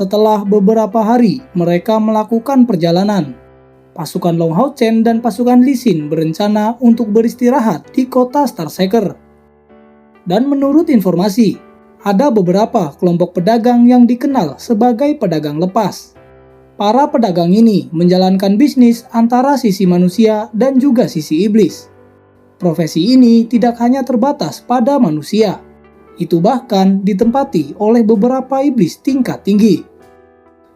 Setelah beberapa hari mereka melakukan perjalanan, pasukan Long Hao Chen dan pasukan Li Xin berencana untuk beristirahat di kota Starseeker. Dan menurut informasi, ada beberapa kelompok pedagang yang dikenal sebagai pedagang lepas. Para pedagang ini menjalankan bisnis antara sisi manusia dan juga sisi iblis. Profesi ini tidak hanya terbatas pada manusia, itu bahkan ditempati oleh beberapa iblis tingkat tinggi.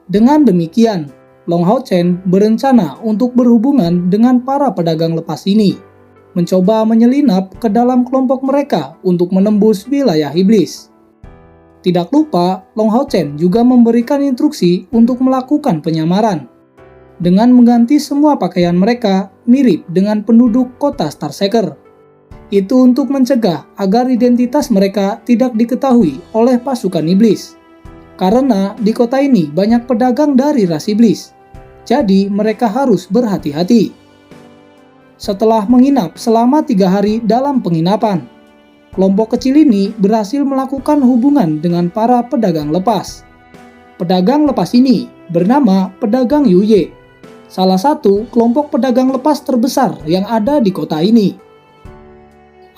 Dengan demikian, Long Hao Chen berencana untuk berhubungan dengan para pedagang lepas ini, mencoba menyelinap ke dalam kelompok mereka untuk menembus wilayah iblis. Tidak lupa, Long Hao Chen juga memberikan instruksi untuk melakukan penyamaran, dengan mengganti semua pakaian mereka mirip dengan penduduk kota Starseeker. Itu untuk mencegah agar identitas mereka tidak diketahui oleh pasukan iblis. Karena di kota ini banyak pedagang dari ras iblis, jadi mereka harus berhati-hati. Setelah menginap selama 3 hari dalam penginapan, kelompok kecil ini berhasil melakukan hubungan dengan para pedagang lepas. Pedagang lepas ini bernama Pedagang Yuye, salah satu kelompok pedagang lepas terbesar yang ada di kota ini.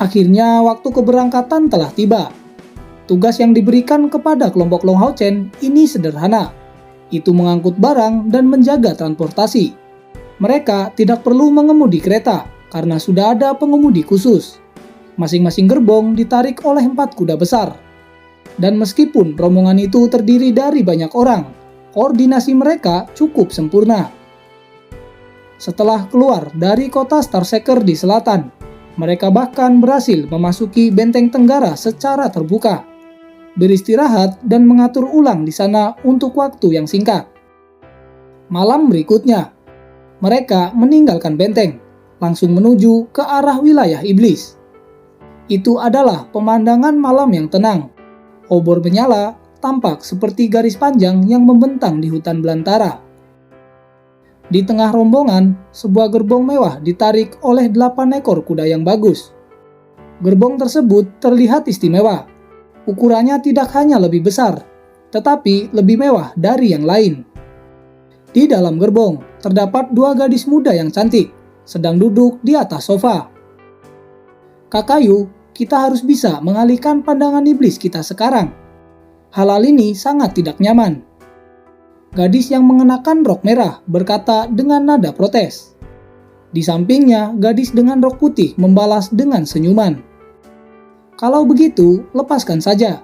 Akhirnya waktu keberangkatan telah tiba. Tugas yang diberikan kepada kelompok Long Hao Chen ini sederhana, itu mengangkut barang dan menjaga transportasi. Mereka tidak perlu mengemudi kereta karena sudah ada pengemudi khusus. Masing-masing gerbong ditarik oleh 4 kuda besar. Dan meskipun rombongan itu terdiri dari banyak orang, koordinasi mereka cukup sempurna. Setelah keluar dari kota Starseeker di selatan, mereka bahkan berhasil memasuki benteng Tenggara secara terbuka, beristirahat dan mengatur ulang di sana untuk waktu yang singkat. Malam berikutnya, mereka meninggalkan benteng, langsung menuju ke arah wilayah iblis. Itu adalah pemandangan malam yang tenang. Obor menyala, tampak seperti garis panjang yang membentang di hutan belantara. Di tengah rombongan, sebuah gerbong mewah ditarik oleh 8 ekor kuda yang bagus. Gerbong tersebut terlihat istimewa. Ukurannya tidak hanya lebih besar, tetapi lebih mewah dari yang lain. Di dalam gerbong, terdapat 2 gadis muda yang cantik, sedang duduk di atas sofa. Kakayu, kita harus bisa mengalihkan pandangan iblis kita sekarang. Hal ini sangat tidak nyaman. Gadis yang mengenakan rok merah berkata dengan nada protes. Di sampingnya, gadis dengan rok putih membalas dengan senyuman. Kalau begitu, lepaskan saja.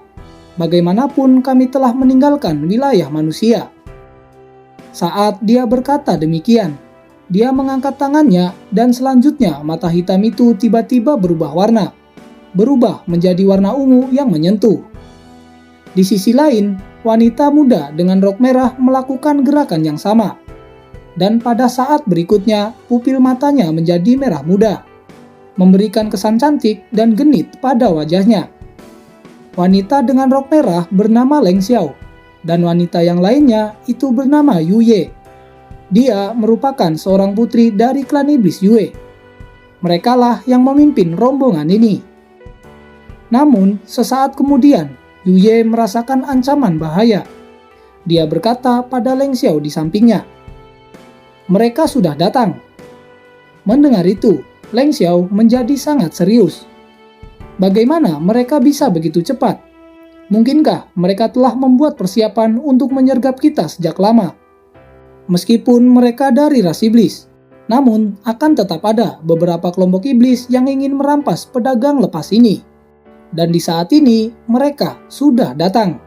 Bagaimanapun kami telah meninggalkan wilayah manusia. Saat dia berkata demikian, dia mengangkat tangannya dan selanjutnya mata hitam itu tiba-tiba berubah warna. Berubah menjadi warna ungu yang menyentuh. Di sisi lain, wanita muda dengan rok merah melakukan gerakan yang sama. Dan pada saat berikutnya, pupil matanya menjadi merah muda, memberikan kesan cantik dan genit pada wajahnya. Wanita dengan rok merah bernama Leng Xiao, dan wanita yang lainnya itu bernama Yuye. Dia merupakan seorang putri dari klan iblis Yue. Merekalah yang memimpin rombongan ini. Namun, sesaat kemudian, Yuye merasakan ancaman bahaya. Dia berkata pada Leng Xiao di sampingnya, "Mereka sudah datang." Mendengar itu, Leng Xiao menjadi sangat serius. Bagaimana mereka bisa begitu cepat? Mungkinkah mereka telah membuat persiapan untuk menyergap kita sejak lama? Meskipun mereka dari ras iblis, namun akan tetap ada beberapa kelompok iblis yang ingin merampas pedagang lepas ini. Dan di saat ini, mereka sudah datang.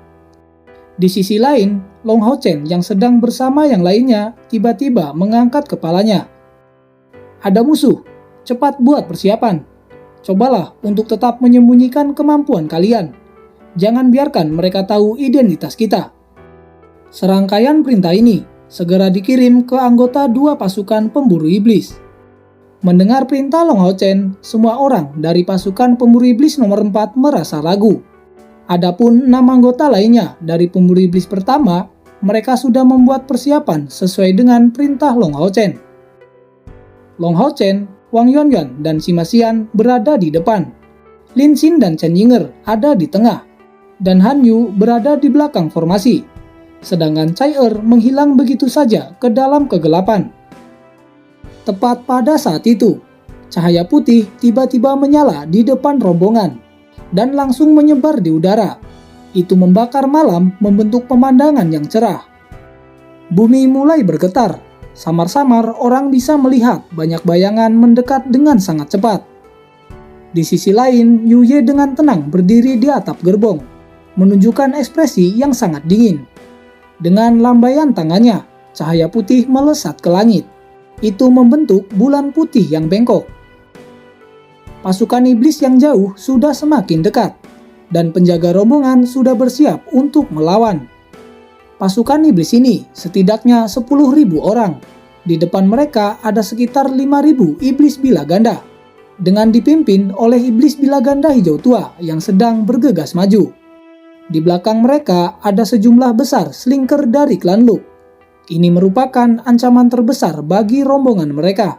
Di sisi lain, Long Hao Chen yang sedang bersama yang lainnya tiba-tiba mengangkat kepalanya. "Ada musuh, cepat buat persiapan. Cobalah untuk tetap menyembunyikan kemampuan kalian. Jangan biarkan mereka tahu identitas kita." Serangkaian perintah ini segera dikirim ke anggota 2 pasukan pemburu iblis. Mendengar perintah Long Hao Chen, semua orang dari pasukan pemburu iblis nomor 4 merasa ragu. Adapun 6 anggota lainnya dari pemburu iblis pertama, mereka sudah membuat persiapan sesuai dengan perintah Long Hao Chen. Long Hao Chen, Wang Yuanyuan, dan Sima Xian berada di depan. Lin Xin dan Chen Yinger ada di tengah, dan Han Yu berada di belakang formasi. sedangkan Chai-er menghilang begitu saja ke dalam kegelapan. Tepat pada saat itu, cahaya putih tiba-tiba menyala di depan rombongan dan langsung menyebar di udara. Itu membakar malam, membentuk pemandangan yang cerah. Bumi mulai bergetar. Samar-samar orang bisa melihat banyak bayangan mendekat dengan sangat cepat. Di sisi lain, Yuye dengan tenang berdiri di atap gerbong, menunjukkan ekspresi yang sangat dingin. Dengan lambaian tangannya, cahaya putih melesat ke langit. Itu membentuk bulan putih yang bengkok. Pasukan iblis yang jauh sudah semakin dekat, dan penjaga rombongan sudah bersiap untuk melawan. Pasukan iblis ini setidaknya 10.000 orang. Di depan mereka ada sekitar 5.000 iblis bila ganda, dengan dipimpin oleh iblis bila ganda hijau tua yang sedang bergegas maju. Di belakang mereka ada sejumlah besar slinker dari klan Luke. Ini merupakan ancaman terbesar bagi rombongan mereka.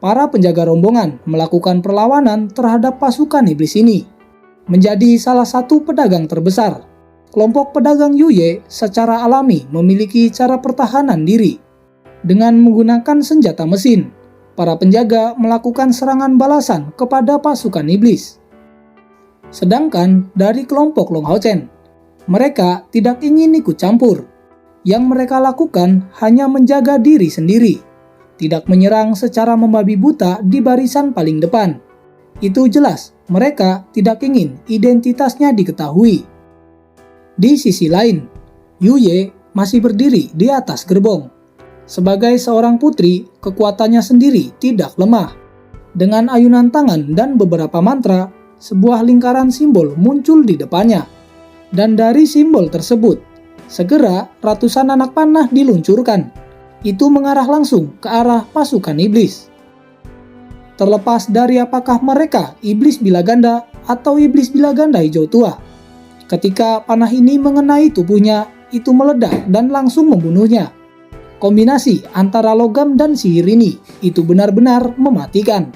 Para penjaga rombongan melakukan perlawanan terhadap pasukan iblis ini. Menjadi salah satu pedagang terbesar, kelompok pedagang Yuye secara alami memiliki cara pertahanan diri. Dengan menggunakan senjata mesin, para penjaga melakukan serangan balasan kepada pasukan iblis. Sedangkan dari kelompok Long Hao Chen, mereka tidak ingin ikut campur. Yang mereka lakukan hanya menjaga diri sendiri, tidak menyerang secara membabi buta di barisan paling depan. Itu jelas mereka tidak ingin identitasnya diketahui. Di sisi lain, Yuye masih berdiri di atas gerbong. Sebagai seorang putri, kekuatannya sendiri tidak lemah. Dengan ayunan tangan dan beberapa mantra, sebuah lingkaran simbol muncul di depannya. Dan dari simbol tersebut, segera ratusan anak panah diluncurkan. Itu mengarah langsung ke arah pasukan iblis. Terlepas dari apakah mereka iblis bila ganda atau iblis bila ganda hijau tua, ketika panah ini mengenai tubuhnya, itu meledak dan langsung membunuhnya. Kombinasi antara logam dan sihir ini, itu benar-benar mematikan.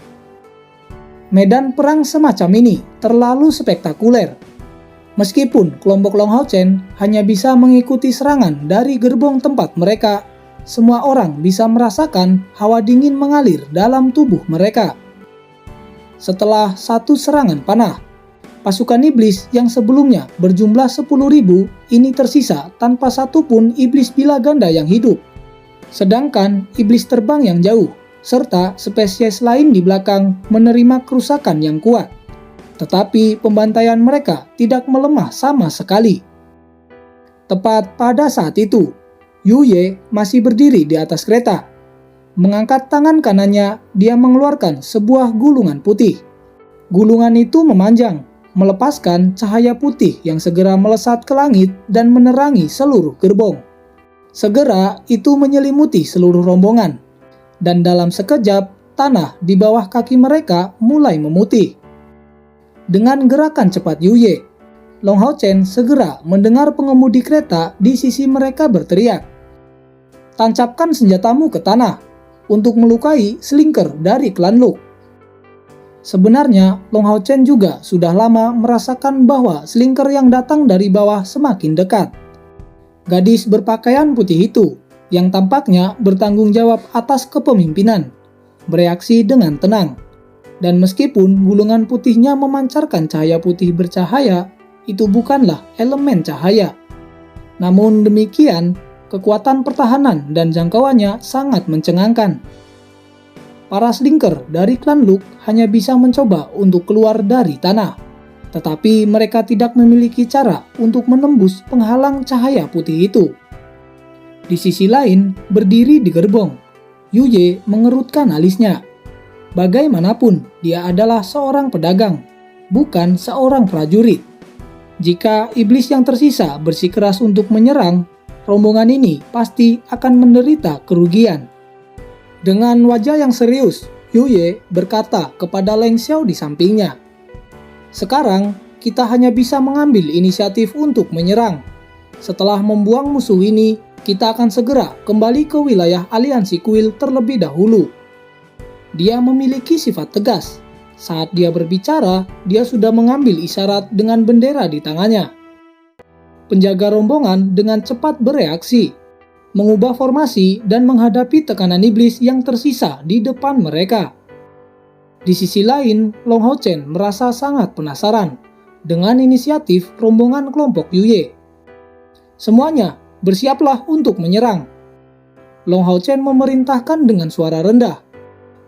Medan perang semacam ini terlalu spektakuler. Meskipun kelompok Long Hao Chen hanya bisa mengikuti serangan dari gerbong tempat mereka, semua orang bisa merasakan hawa dingin mengalir dalam tubuh mereka. Setelah satu serangan panah, pasukan iblis yang sebelumnya berjumlah 10.000 ini tersisa tanpa satupun iblis bila ganda yang hidup. Sedangkan iblis terbang yang jauh, serta spesies lain di belakang menerima kerusakan yang kuat. Tetapi pembantaian mereka tidak melemah sama sekali. Tepat pada saat itu, Yuye masih berdiri di atas kereta. Mengangkat tangan kanannya, dia mengeluarkan sebuah gulungan putih. Gulungan itu memanjang, melepaskan cahaya putih yang segera melesat ke langit dan menerangi seluruh gerbong. Segera itu menyelimuti seluruh rombongan, dan dalam sekejap tanah di bawah kaki mereka mulai memutih. Dengan gerakan cepat Yuye, Long Hao Chen segera mendengar pengemudi kereta di sisi mereka berteriak, "Tancapkan senjatamu ke tanah untuk melukai slinker dari klan Luke." Sebenarnya, Long Hao Chen juga sudah lama merasakan bahwa slinker yang datang dari bawah semakin dekat. Gadis berpakaian putih itu, yang tampaknya bertanggung jawab atas kepemimpinan, bereaksi dengan tenang. Dan meskipun gulungan putihnya memancarkan cahaya putih bercahaya, itu bukanlah elemen cahaya. Namun demikian, kekuatan pertahanan dan jangkauannya sangat mencengangkan. Para slinker dari klan Luke hanya bisa mencoba untuk keluar dari tanah. Tetapi mereka tidak memiliki cara untuk menembus penghalang cahaya putih itu. Di sisi lain, berdiri di gerbong, Yuye mengerutkan alisnya. Bagaimanapun, dia adalah seorang pedagang, bukan seorang prajurit. Jika iblis yang tersisa bersikeras untuk menyerang, rombongan ini pasti akan menderita kerugian. Dengan wajah yang serius, Yuye berkata kepada Leng Xiao di sampingnya, "Sekarang, kita hanya bisa mengambil inisiatif untuk menyerang. Setelah membuang musuh ini, kita akan segera kembali ke wilayah aliansi kuil terlebih dahulu." Dia memiliki sifat tegas. Saat dia berbicara, dia sudah mengambil isyarat dengan bendera di tangannya. Penjaga rombongan dengan cepat bereaksi, mengubah formasi dan menghadapi tekanan iblis yang tersisa di depan mereka. Di sisi lain, Long Hao Chen merasa sangat penasaran dengan inisiatif rombongan kelompok Yuye. Semuanya bersiaplah untuk menyerang. Long Hao Chen memerintahkan dengan suara rendah.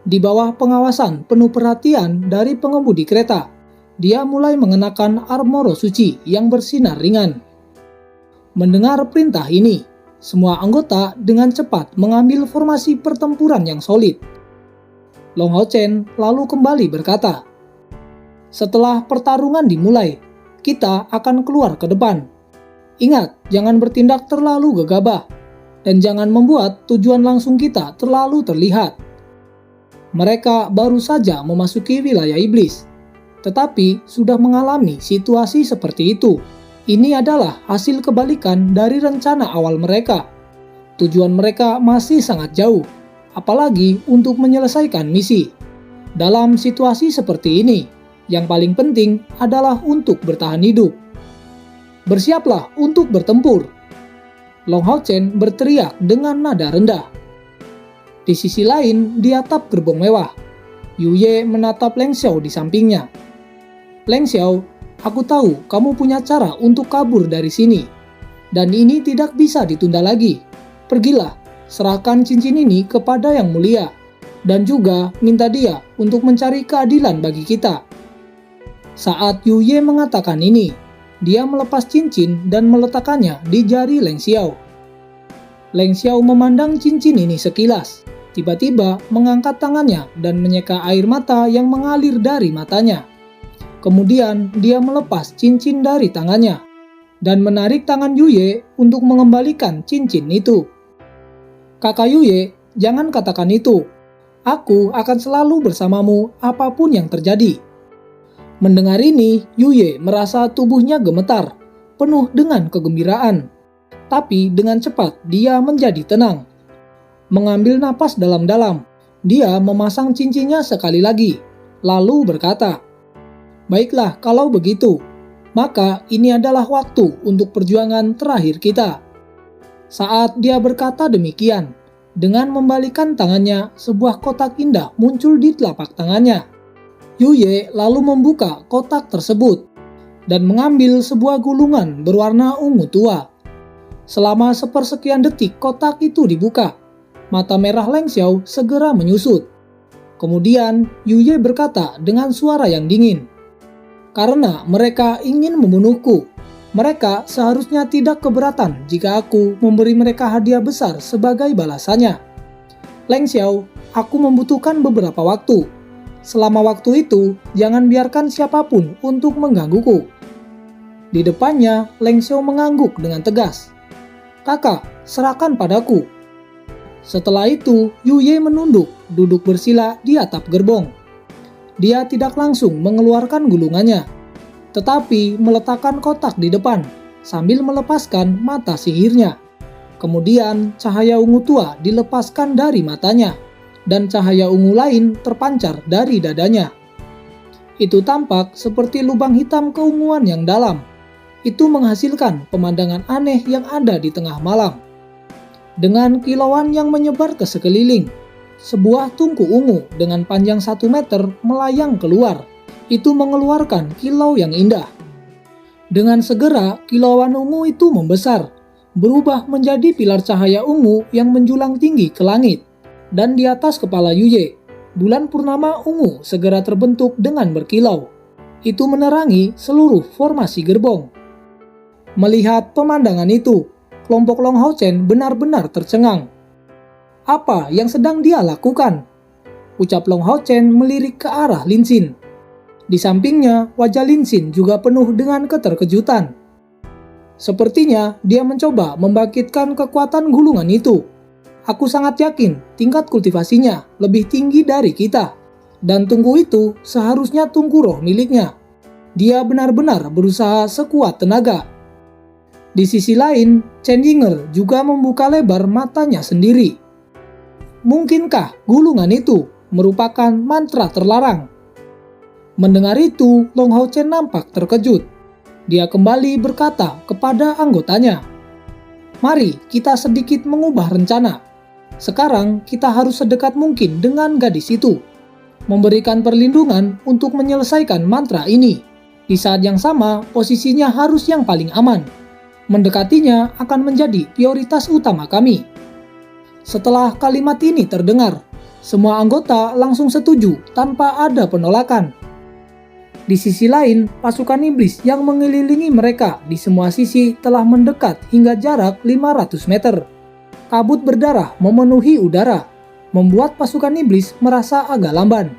Di bawah pengawasan penuh perhatian dari pengemudi kereta, dia mulai mengenakan armor suci yang bersinar ringan. Mendengar perintah ini, semua anggota dengan cepat mengambil formasi pertempuran yang solid. Long Hao Chen lalu kembali berkata, "Setelah pertarungan dimulai, kita akan keluar ke depan. Ingat, jangan bertindak terlalu gegabah, dan jangan membuat tujuan langsung kita terlalu terlihat." Mereka baru saja memasuki wilayah iblis, tetapi sudah mengalami situasi seperti itu. Ini adalah hasil kebalikan dari rencana awal mereka. Tujuan mereka masih sangat jauh, apalagi untuk menyelesaikan misi. Dalam situasi seperti ini, yang paling penting adalah untuk bertahan hidup. Bersiaplah untuk bertempur. Long Hao Chen berteriak dengan nada rendah. Di sisi lain, di atap gerbong mewah, Yu Ye menatap Leng Xiao di sampingnya. "Leng Xiao, aku tahu kamu punya cara untuk kabur dari sini. Dan ini tidak bisa ditunda lagi. Pergilah, serahkan cincin ini kepada Yang Mulia. Dan juga minta dia untuk mencari keadilan bagi kita." Saat Yu Ye mengatakan ini, dia melepas cincin dan meletakkannya di jari Leng Xiao. Leng Xiao memandang cincin ini sekilas, tiba-tiba mengangkat tangannya dan menyeka air mata yang mengalir dari matanya. Kemudian dia melepas cincin dari tangannya dan menarik tangan Yu Ye untuk mengembalikan cincin itu. "Kakak Yu Ye, jangan katakan itu. Aku akan selalu bersamamu apapun yang terjadi." Mendengar ini, Yu Ye merasa tubuhnya gemetar, penuh dengan kegembiraan. Tapi dengan cepat dia menjadi tenang. Mengambil napas dalam-dalam, dia memasang cincinnya sekali lagi, lalu berkata, "Baiklah kalau begitu, maka ini adalah waktu untuk perjuangan terakhir kita." Saat dia berkata demikian, dengan membalikan tangannya, sebuah kotak indah muncul di telapak tangannya. Yu Ye lalu membuka kotak tersebut dan mengambil sebuah gulungan berwarna ungu tua. Selama sepersekian detik kotak itu dibuka, mata merah Leng Xiao segera menyusut. Kemudian Yu Ye berkata dengan suara yang dingin, "Karena mereka ingin membunuhku, mereka seharusnya tidak keberatan jika aku memberi mereka hadiah besar sebagai balasannya. Leng Xiao, aku membutuhkan beberapa waktu. Selama waktu itu, jangan biarkan siapapun untuk menggangguku." Di depannya, Leng Xiao mengangguk dengan tegas. "Kakak, serahkan padaku." Setelah itu, Yu Ye menunduk, duduk bersila di atap gerbong. Dia tidak langsung mengeluarkan gulungannya, tetapi meletakkan kotak di depan, sambil melepaskan mata sihirnya. Kemudian, cahaya ungu tua dilepaskan dari matanya, dan cahaya ungu lain terpancar dari dadanya. Itu tampak seperti lubang hitam keunguan yang dalam. Itu menghasilkan pemandangan aneh yang ada di tengah malam. Dengan kilauan yang menyebar ke sekeliling, sebuah tungku ungu dengan panjang 1 meter melayang keluar. Itu mengeluarkan kilau yang indah. Dengan segera, kilauan ungu itu membesar, berubah menjadi pilar cahaya ungu yang menjulang tinggi ke langit. Dan di atas kepala Yu Ye, bulan purnama ungu segera terbentuk dengan berkilau. Itu menerangi seluruh formasi gerbong. Melihat pemandangan itu, kelompok Long Hao Chen benar-benar tercengang. Apa yang sedang dia lakukan? Ucap Long Hao Chen melirik ke arah Lin Xin. Di sampingnya, wajah Lin Xin juga penuh dengan keterkejutan. Sepertinya dia mencoba membangkitkan kekuatan gulungan itu. Aku sangat yakin tingkat kultivasinya lebih tinggi dari kita. Dan tungku itu seharusnya tungku roh miliknya. Dia benar-benar berusaha sekuat tenaga. Di sisi lain, Chen Yinger juga membuka lebar matanya sendiri. Mungkinkah gulungan itu merupakan mantra terlarang? Mendengar itu, Long Hao Chen nampak terkejut. Dia kembali berkata kepada anggotanya, "Mari kita sedikit mengubah rencana. Sekarang kita harus sedekat mungkin dengan gadis itu, memberikan perlindungan untuk menyelesaikan mantra ini. Di saat yang sama, posisinya harus yang paling aman. Mendekatinya akan menjadi prioritas utama kami." Setelah kalimat ini terdengar, semua anggota langsung setuju tanpa ada penolakan. Di sisi lain, pasukan iblis yang mengelilingi mereka di semua sisi telah mendekat hingga jarak 500 meter. Kabut berdarah memenuhi udara, membuat pasukan iblis merasa agak lamban.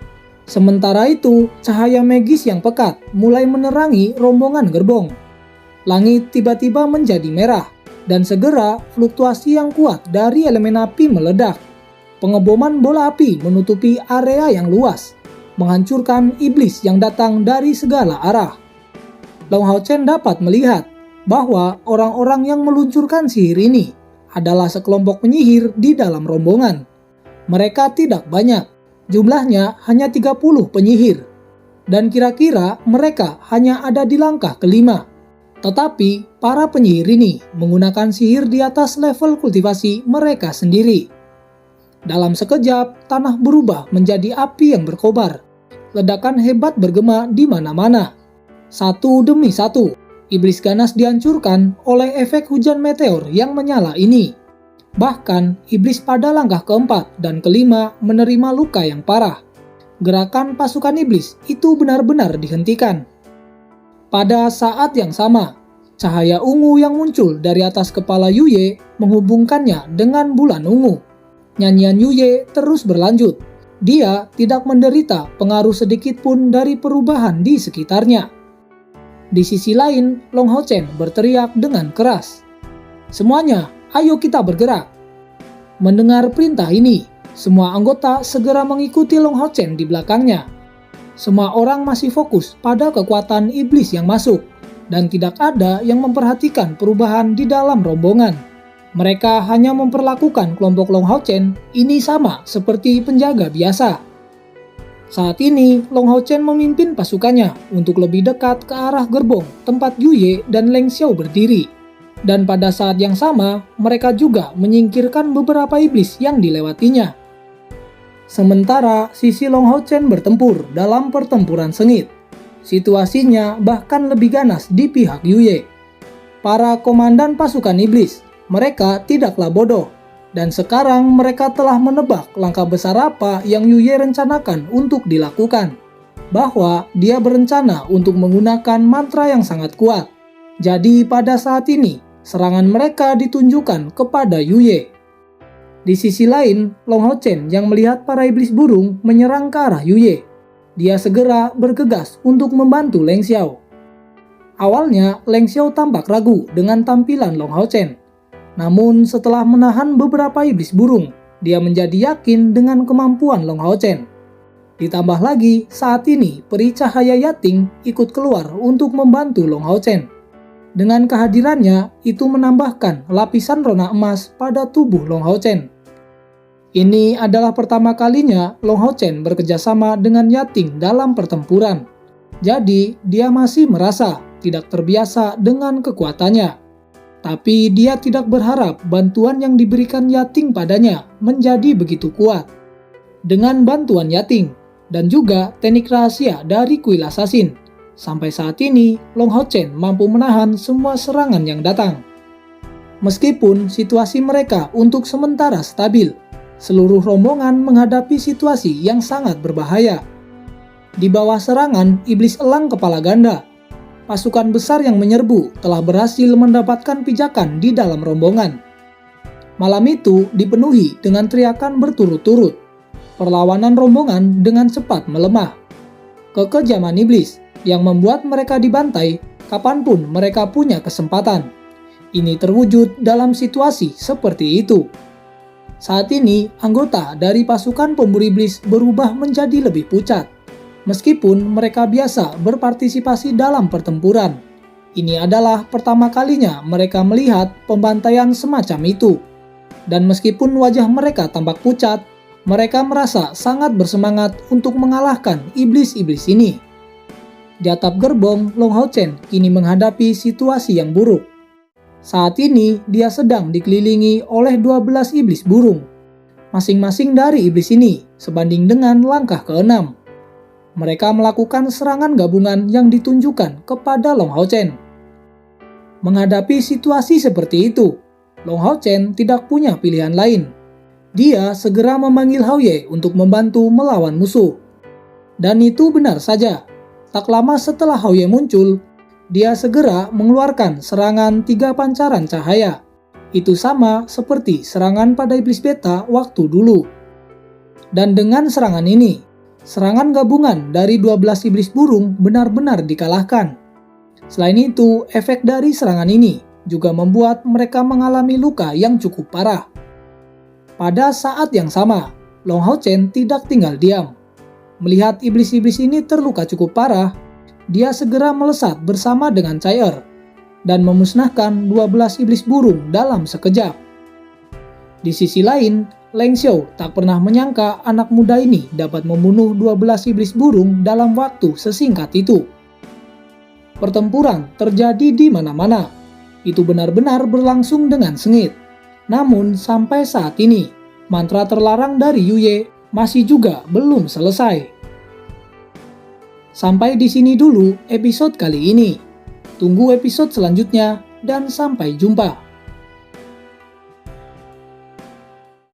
Sementara itu, cahaya magis yang pekat mulai menerangi rombongan gerbong. Langit tiba-tiba menjadi merah, dan segera fluktuasi yang kuat dari elemen api meledak. Pengeboman bola api menutupi area yang luas, menghancurkan iblis yang datang dari segala arah. Long Hao Chen dapat melihat bahwa orang-orang yang meluncurkan sihir ini adalah sekelompok penyihir di dalam rombongan. Mereka tidak banyak, jumlahnya hanya 30 penyihir, dan kira-kira mereka hanya ada di langkah kelima. Tetapi para penyihir ini menggunakan sihir di atas level kultivasi mereka sendiri. Dalam sekejap, tanah berubah menjadi api yang berkobar. Ledakan hebat bergema di mana-mana. Satu demi satu, iblis ganas dihancurkan oleh efek hujan meteor yang menyala ini. Bahkan, iblis pada langkah keempat dan kelima menerima luka yang parah. Gerakan pasukan iblis itu benar-benar dihentikan. Pada saat yang sama, cahaya ungu yang muncul dari atas kepala Yuye menghubungkannya dengan bulan ungu. Nyanyian Yuye terus berlanjut. Dia tidak menderita pengaruh sedikit pun dari perubahan di sekitarnya. Di sisi lain, Long Hao Chen berteriak dengan keras, "Semuanya, ayo kita bergerak." Mendengar perintah ini, semua anggota segera mengikuti Long Hao Chen di belakangnya. Semua orang masih fokus pada kekuatan iblis yang masuk, dan tidak ada yang memperhatikan perubahan di dalam rombongan. Mereka hanya memperlakukan kelompok Long Hao Chen ini sama seperti penjaga biasa. Saat ini, Long Hao Chen memimpin pasukannya untuk lebih dekat ke arah gerbong tempat Yuye dan Leng Xiao berdiri. Dan pada saat yang sama, mereka juga menyingkirkan beberapa iblis yang dilewatinya. Sementara sisi Long Hao Chen bertempur dalam pertempuran sengit. Situasinya bahkan lebih ganas di pihak Yuye. Para komandan pasukan iblis, mereka tidaklah bodoh, dan sekarang mereka telah menebak langkah besar apa yang Yuye rencanakan untuk dilakukan. Bahwa dia berencana untuk menggunakan mantra yang sangat kuat. Jadi pada saat ini, serangan mereka ditunjukkan kepada Yuye. Di sisi lain, Long Hao Chen yang melihat para iblis burung menyerang ke arah Yuye. Dia segera bergegas untuk membantu Leng Xiao. Awalnya, Leng Xiao tampak ragu dengan tampilan Long Hao Chen. Namun setelah menahan beberapa iblis burung, dia menjadi yakin dengan kemampuan Long Hao Chen. Ditambah lagi, saat ini peri cahaya Yating ikut keluar untuk membantu Long Hao Chen. Dengan kehadirannya, itu menambahkan lapisan rona emas pada tubuh Long Hao Chen. Ini adalah pertama kalinya Long Hao Chen bekerjasama dengan Yating dalam pertempuran. Jadi, dia masih merasa tidak terbiasa dengan kekuatannya. Tapi dia tidak berharap bantuan yang diberikan Yating padanya menjadi begitu kuat. Dengan bantuan Yating dan juga teknik rahasia dari kuil assassin, sampai saat ini Long Hao Chen mampu menahan semua serangan yang datang. Meskipun situasi mereka untuk sementara stabil, seluruh rombongan menghadapi situasi yang sangat berbahaya. Di bawah serangan iblis elang kepala ganda, pasukan besar yang menyerbu telah berhasil mendapatkan pijakan di dalam rombongan. Malam itu dipenuhi dengan teriakan berturut-turut. Perlawanan rombongan dengan cepat melemah. Kekejaman iblis yang membuat mereka dibantai kapanpun mereka punya kesempatan. Ini terwujud dalam situasi seperti itu. Saat ini, anggota dari pasukan pemburu iblis berubah menjadi lebih pucat. Meskipun mereka biasa berpartisipasi dalam pertempuran, ini adalah pertama kalinya mereka melihat pembantaian semacam itu. Dan meskipun wajah mereka tampak pucat, mereka merasa sangat bersemangat untuk mengalahkan iblis-iblis ini. Di atap gerbong, Long Hao Chen kini menghadapi situasi yang buruk. Saat ini, dia sedang dikelilingi oleh 12 iblis burung. Masing-masing dari iblis ini sebanding dengan langkah ke-6. Mereka melakukan serangan gabungan yang ditunjukkan kepada Long Hao Chen. Menghadapi situasi seperti itu, Long Hao Chen tidak punya pilihan lain. Dia segera memanggil Hao Ye untuk membantu melawan musuh. Dan itu benar saja. Tak lama setelah Hao Ye muncul, dia segera mengeluarkan serangan 3 pancaran cahaya. Itu sama seperti serangan pada iblis beta waktu dulu. Dan dengan serangan ini, serangan gabungan dari 12 iblis burung benar-benar dikalahkan. Selain itu, efek dari serangan ini juga membuat mereka mengalami luka yang cukup parah. Pada saat yang sama, Long Hao Chen tidak tinggal diam. Melihat iblis-iblis ini terluka cukup parah, dia segera melesat bersama dengan Cai Er dan memusnahkan 12 iblis burung dalam sekejap. Di sisi lain, Leng Xiao tak pernah menyangka anak muda ini dapat membunuh 12 iblis burung dalam waktu sesingkat itu. Pertempuran terjadi di mana-mana. Itu benar-benar berlangsung dengan sengit. Namun sampai saat ini, mantra terlarang dari Yu Ye masih juga belum selesai. Sampai di sini dulu episode kali ini. Tunggu episode selanjutnya dan sampai jumpa.